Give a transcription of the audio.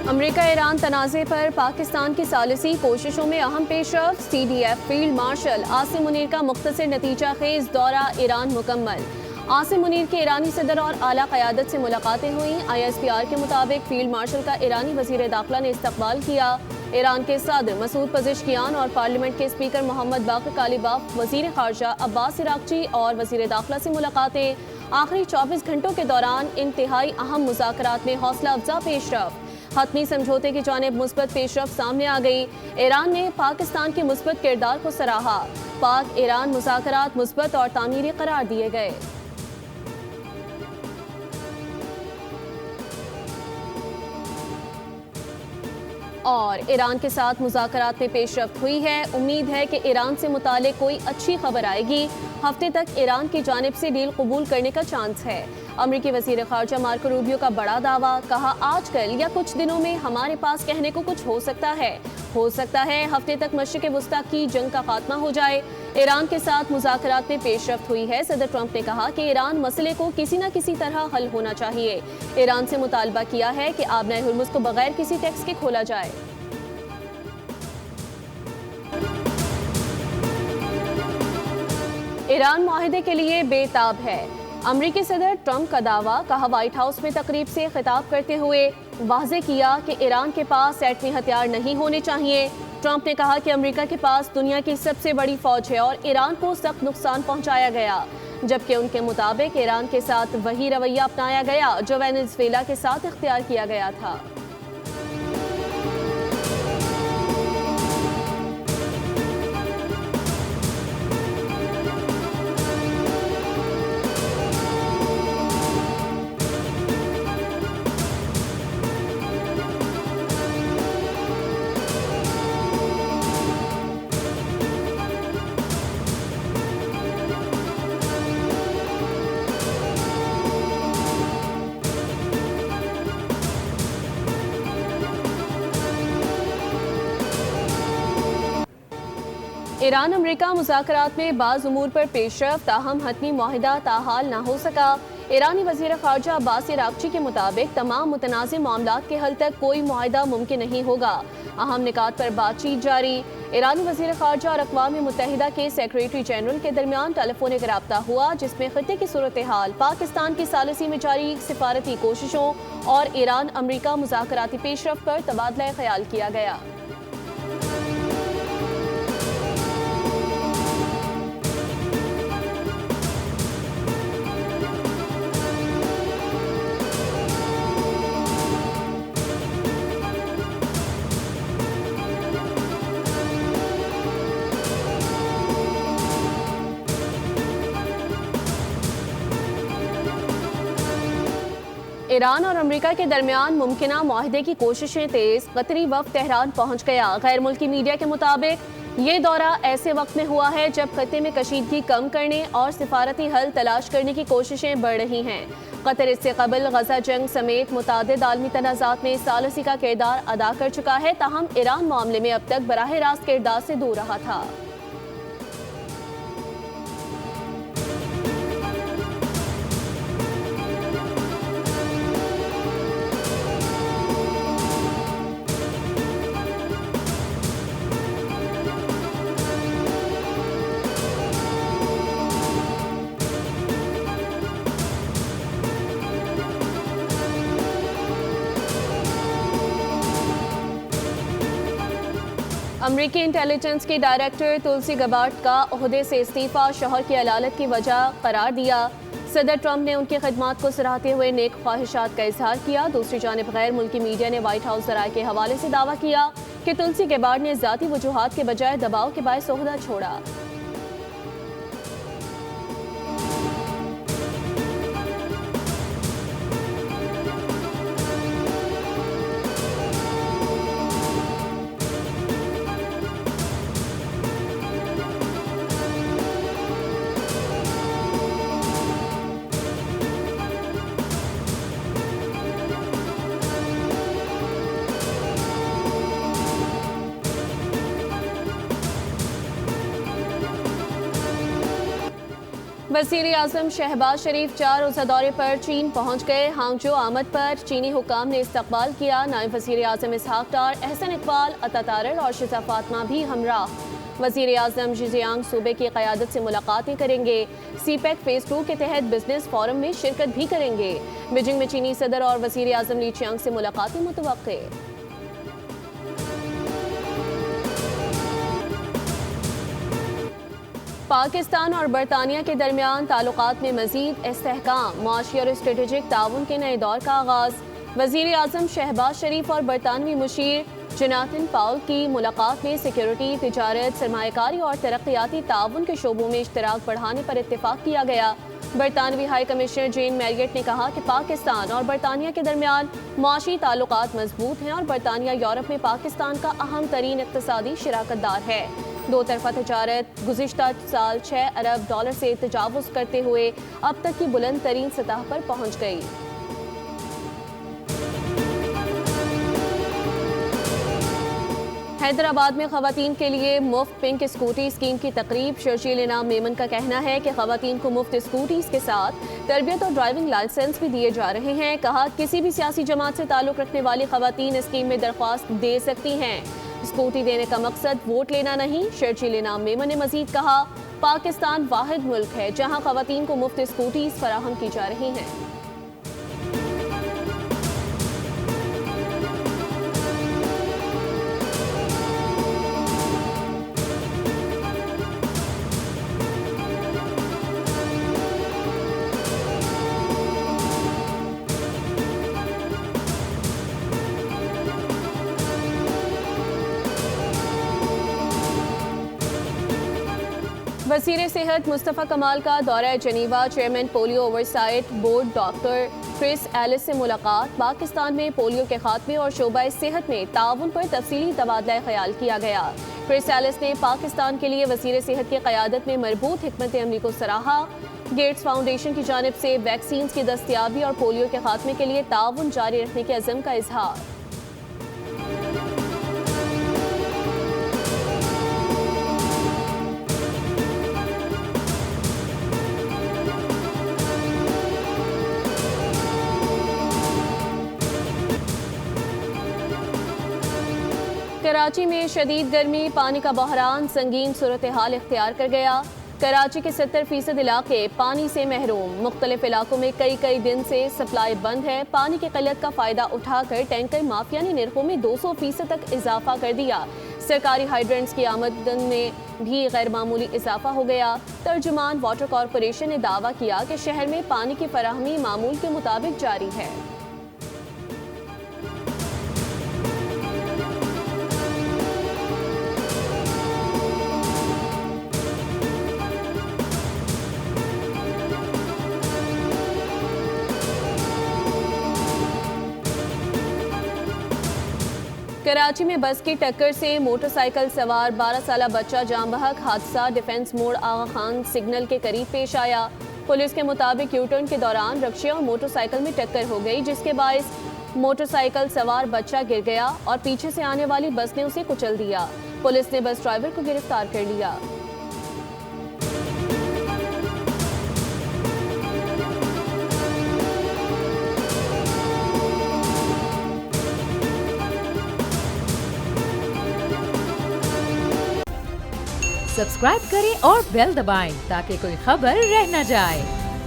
America Iran तनाज़े पर पाकिस्तान की सालिसी कोशिशों में अहम पेशरफ। CDF field marshal Asim Munir का मुख्तसर नतीजा खेज दौरा ईरान मुकम्मल। आसिम मुनीर की ईरानी सदर और आला क़यादत से मुलाकातें हुई। ISPR के मुताबिक फील्ड मार्शल का ईरानी वज़ीर दाखिला ने इस्तकबाल किया। ईरान के सदर मसूद पज़ेश्कियान और पार्लियामेंट के स्पीकर मोहम्मद बाक़र कालिबाफ, वज़ीर ख़ारजा अब्बास इराक़ची और वज़ीर दाखिला से मुलाकातें। आखिरी 24 घंटों के दौरान इंतहाई अहम मुज़ाकरात में हौसला अफजा पेशरफ। हतमी समझौते की जानिब मुस्बत पेशरफ सामने आ गई। ईरान ने पाकिस्तान के मुस्बत किरदार को सराहा। पाक ईरान मुज़ाकरात मुस्बत और तामीरी करार दिए गए। और ईरान के साथ मुज़ाकरात में पेशरफ्त हुई है। उम्मीद है कि ईरान से मुताल्लिक़ कोई अच्छी खबर आएगी। हफ्ते तक ईरान की जानिब से डील कबूल करने का चांस है। अमरीकी वज़ीर ख़ारजा मार्को रूबियो का बड़ा दावा, कहा आजकल या कुछ दिनों में हमारे पास कहने को कुछ हो सकता है हफ्ते तक मशरिक़ वस्ता की जंग का खात्मा हो जाए। ईरान के साथ मुज़ाकरात में पेशरफ्त हुई है। सदर ट्रंप ने कहा कि ईरान मसले को किसी न किसी तरह हल होना चाहिए। ईरान से मुतालबा किया है कि आबनाए हुर्मुज़ को बगैर किसी टैक्स के खोला जाए। ईरान मुआहदे के लिए बेताब है। अमरीकी सदर ट्रंप का दावा, कहा व्हाइट हाउस में तकरीब से खिताब करते हुए वाज़े किया कि ईरान के पास एटमी हथियार नहीं होने चाहिए। ट्रंप ने कहा कि अमेरिका के पास दुनिया की सबसे बड़ी फौज है और ईरान को सख्त नुकसान पहुंचाया गया, जबकि उनके मुताबिक ईरान के साथ वही रवैया अपनाया गया जो वेनेज़ुएला के साथ इख्तियार किया गया था। ईरान अमेरिका मुज़ाकरात में बाज़ उमूर पर पेशरफ, ताहम हतमी मुआहिदा ताहाल न हो सका। ईरानी वज़ीर ख़ारजा अब्बास इराक़ची के मुताबिक तमाम मुतनाज़िम मामलात के हल तक कोई मुआहिदा मुमकिन नहीं होगा। अहम निकात पर बातचीत जारी। ईरानी वज़ीर ख़ारजा और अक़वाम मुत्तहिदा के सेक्रेटरी जनरल के दरमियान टेलीफोनिक रब्ता हुआ, जिसमें ख़ित्ते की सूरत हाल, पाकिस्तान की सालिसी में जारी सिफारती कोशिशों और ईरान अमरीका मुज़ाकराती पेशरफ पर तबादला ख्याल किया गया। ईरान और अमेरिका के दरमियान मुमकिना मुआहदे की कोशिशें तेज। कतरी वफ़द तेहरान पहुंच गया। गैर मुल्की मीडिया के मुताबिक ये दौरा ऐसे वक्त में हुआ है जब खत्ते में कशीदगी कम करने और सिफारती हल तलाश करने की कोशिशें बढ़ रही हैं। कतर इससे कबल गजा जंग समेत मुतादिद आलमी तनाज़ात में सालिसी का किरदार अदा कर चुका है, ताहम ईरान मामले में अब तक बराह रास्त किरदार से दूर रहा था। अमरीकी इंटेलिजेंस की डायरेक्टर तुलसी गबार्ड का ओहदे से इस्तीफा शौहर की अलालत की वजह करार दिया। सदर ट्रंप ने उनकी खदमात को सराहते हुए नेक ख्वाहिशात का इजहार किया। दूसरी जानिब गैर मुल्की मीडिया ने व्हाइट हाउस ज़राए के हवाले से दावा किया कि तुलसी गबार्ड ने ज़ाती वजूहात के बजाय दबाव के बायस ओहदा छोड़ा। वज़ीर आज़म शहबाज शरीफ 4 रोज़ा दौरे पर चीन पहुँच गए। हांगजो आमद पर चीनी हुक्काम ने इस्तकबाल किया। नायब वज़ीर आज़म इसहाक डार, एहसन इकबाल, अता तारड़ और शिजा फातिमा भी हमराह। वज़ीर आज़म ज़ियांग सूबे की क़यादत से मुलाकातें करेंगे। सीपैक फेज़ 2 के तहत बिजनेस फोरम में शिरकत भी करेंगे। बीजिंग में चीनी सदर और वज़ीर आज़म ली चियांग से मुलाकातें मुतवक्के। पाकिस्तान और बरतानिया के दरमियान ताल्लुकात में मज़ीद इस्तेहकाम, मुआशी और स्ट्रेटेजिक ताउन के नए दौर का आगाज़। वज़ीर आज़म शहबाज शरीफ और बरतानवी मुशीर जोनाथन पाउल की मुलाकात में सिक्योरिटी, तिजारत, सरमायाकारी और तरक्याती ताउन के शोबों में इश्तराक बढ़ाने पर इत्तेफाक किया गया। बरतानवी हाई कमिश्नर जेन मैरियट ने कहा कि पाकिस्तान और बरतानिया के दरमियान मुआशी ताल्लुकात मजबूत हैं और बरतानिया यूरोप में पाकिस्तान का अहम तरीन इक़्तिसादी शराकतदार है। दो तरफा तिजारत गुज़िश्ता साल 6 अरब डॉलर से तजावुज़ करते हुए अब तक की बुलंद तरीन सतह पर पहुँच गई। हैदराबाद में खवातीन के लिए मुफ्त पिंक स्कूटी स्कीम की तकरीब। शर्जील इनाम मेमन का कहना है कि खवातीन को मुफ्त स्कूटीज के साथ तरबियत और ड्राइविंग लाइसेंस भी दिए जा रहे हैं। कहा, किसी भी सियासी जमात से ताल्लुक रखने वाली खवातीन स्कीम में दरख्वास्त दे सकती हैं। स्कूटी देने का मकसद वोट लेना नहीं। शर्जील इनाम मेमन ने मजीद कहा, पाकिस्तान वाहिद मुल्क है जहाँ खवातीन को मुफ्त स्कूटीज फराहम की जा रही हैं। वज़ीर सेहत मुस्तफ़ा कमाल का दौरा Geneva. Chairman polio oversight board doctor Chris Ellis से मुलाकात। पाकिस्तान में पोलियो के खात्मे और शोबा सेहत में ताउन पर तफसीली तबादला ख्याल किया गया। क्रिस एलिस ने पाकिस्तान के लिए वज़ीर सेहत की क़यादत में मरबूत हिकमत अमली को सराहा। गेट्स फाउंडेशन की जानिब से वैक्सीन की दस्तयाबी और पोलियो के खात्मे के लिए ताउन जारी रखने के अज़्म का इजहार। कराची में शदीद गर्मी, पानी का बहरान संगीन सूरत हाल इख्तियार कर गया। कराची के 70% इलाके पानी से महरूम। मुख्तलिफ इलाकों में कई दिन से सप्लाई बंद है। पानी की किल्लत का फ़ायदा उठाकर टैंकर माफिया ने निर्खों में 200% तक इजाफा कर दिया। सरकारी हाइड्रेंट्स की आमदन में भी गैर मामूली इजाफा हो गया। तर्जुमान वाटर कॉरपोरेशन ने दावा किया कि शहर में पानी की फराहमी मामूल के मुताबिक जारी है। कराची में बस की टक्कर से मोटरसाइकिल सवार 12 साला बच्चा जाम बहक। हादसा डिफेंस मोड़ आगा खान सिग्नल के करीब पेश आया। पुलिस के मुताबिक यूटर्न के दौरान रक्शे और मोटरसाइकिल में टक्कर हो गई, जिसके बायस मोटरसाइकिल सवार बच्चा गिर गया और पीछे से आने वाली बस ने उसे कुचल दिया। पुलिस ने बस ड्राइवर को गिरफ्तार कर लिया। सब्सक्राइब करें और बेल दबाएं ताकि कोई खबर रह न जाए।